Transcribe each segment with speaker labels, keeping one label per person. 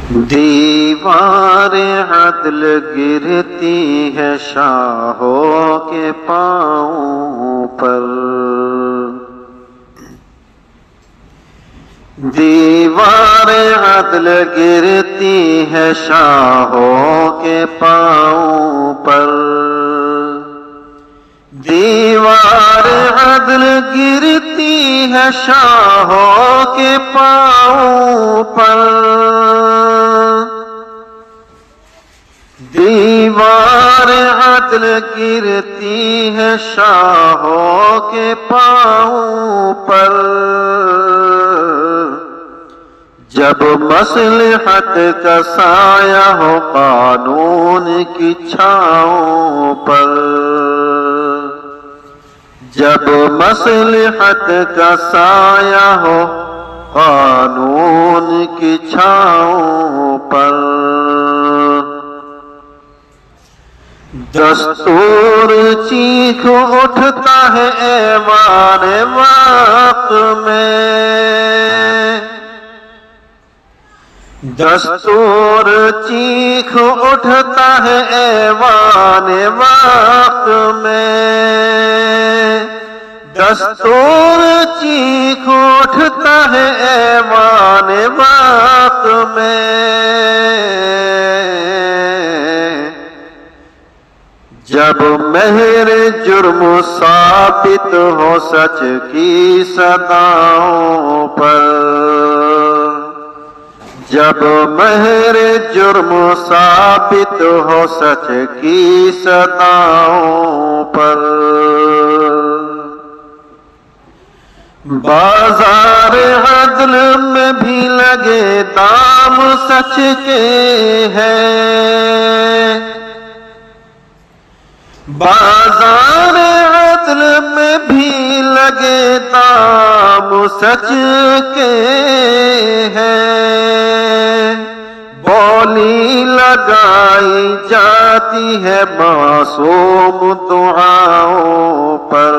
Speaker 1: دیوار عدل گرتی ہے شاہوں کے پاؤں پر، دیوار عدل گرتی ہے شاہوں کے پاؤں پر، دیوار عدل گرتی ہے شاہوں کے پاؤں پر، دیوار عدل گرتی ہے شاہوں کے پاؤں پر، جب مصلحت کا سایہ ہو قانون کی چھاؤں پر، جب مصلحت کا سایہ ہو قانون کی چھاؤں پر، دستور چیخ اٹھتا ہے ایوان وقت میں، دستور چیخ اٹھتا ہے ایوان وقت میں، دستور چیخ اٹھتا ہے ایوان وقت میں، جب مہر جرم ثابت ہو سچ کی صداؤں پر، جب مہر جرم ثابت ہو سچ کی صداؤں پر، بازار عدل میں بھی لگے دام سچ کے ہیں، بازار عدل میں بھی لگے دام سچ کے ہیں، بولی لگائی جاتی ہے معصوم دعاؤں پر،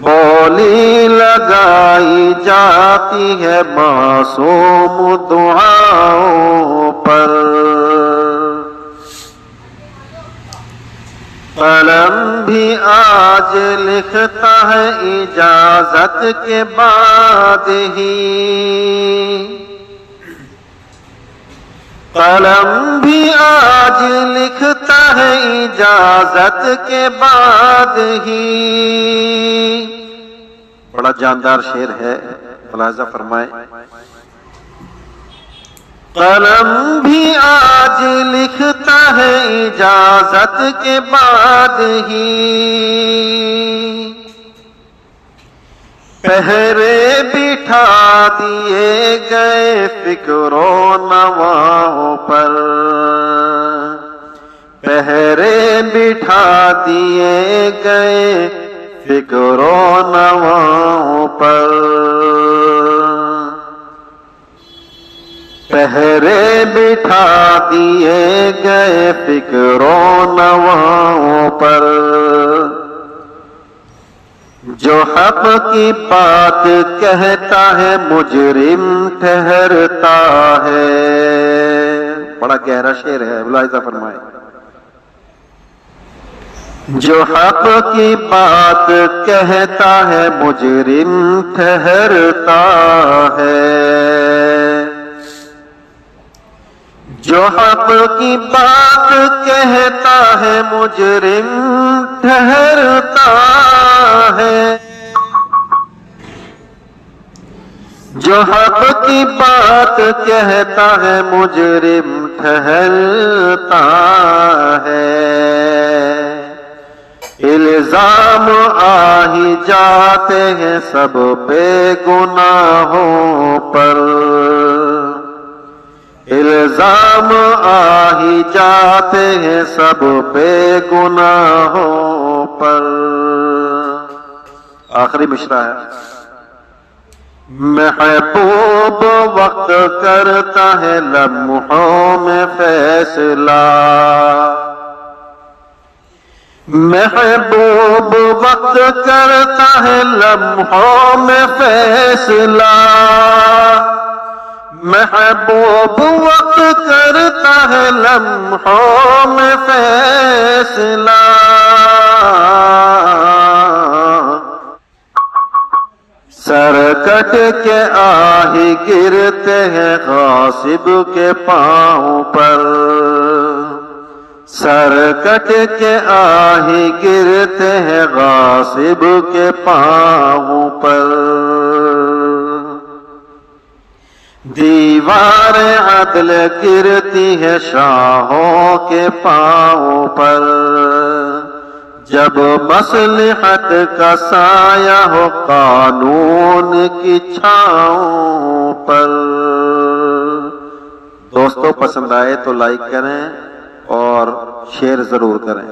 Speaker 1: بولی لگائی جاتی ہے معصوم دعاؤں پر، قلم بھی آج لکھتا ہے اجازت کے بعد ہی، قلم بھی آج لکھتا ہے اجازت کے بعد ہی، بڑا جاندار شعر ہے، ملاحظہ فرمائیں، قلم بھی آج لکھتا ہے اجازت کے بعد ہی، پہرے بٹھا دیے گئے فکر و نواؤں پر، پہرے بٹھا دیے گئے فکر و نواؤں پر، پہرے بٹھا دیے گئے فکر و نواؤں پر، جو حق کی بات کہتا ہے مجرم ٹھہرتا ہے، بڑا گہرا شعر ہے، ملاحظہ فرمائیں، جو حق کی بات کہتا ہے مجرم ٹھہرتا ہے، جو حق کی بات کہتا ہے مجرم ٹھہرتا ہے، جو حق کی بات کہتا ہے مجرم ٹھہرتا ہے، الزام آ ہی جاتے ہیں سب بے گناہوں پر، الزام آ ہی جاتے ہیں سب بے گناہوں پر، آخری مشرا ہے، محبوب وقت کرتا ہے لمحوں میں فیصلہ، محبوب وقت کرتا ہے لمحوں میں فیصلہ، محبوب وقت کرتا ہے لمحوں میں فیصلہ، سر کٹ کے آہی گرتے ہیں غاصب کے پاؤں پر، سر کٹ کے آہی گرتے ہیں غاصب کے پاؤں پر، دیوار عدل گرتی ہے شاہوں کے پاؤں پر، جب مصلحت کا سایہ ہو قانون کی چھاؤں پر۔ دوستو پسند آئے تو لائک کریں اور شیئر ضرور کریں۔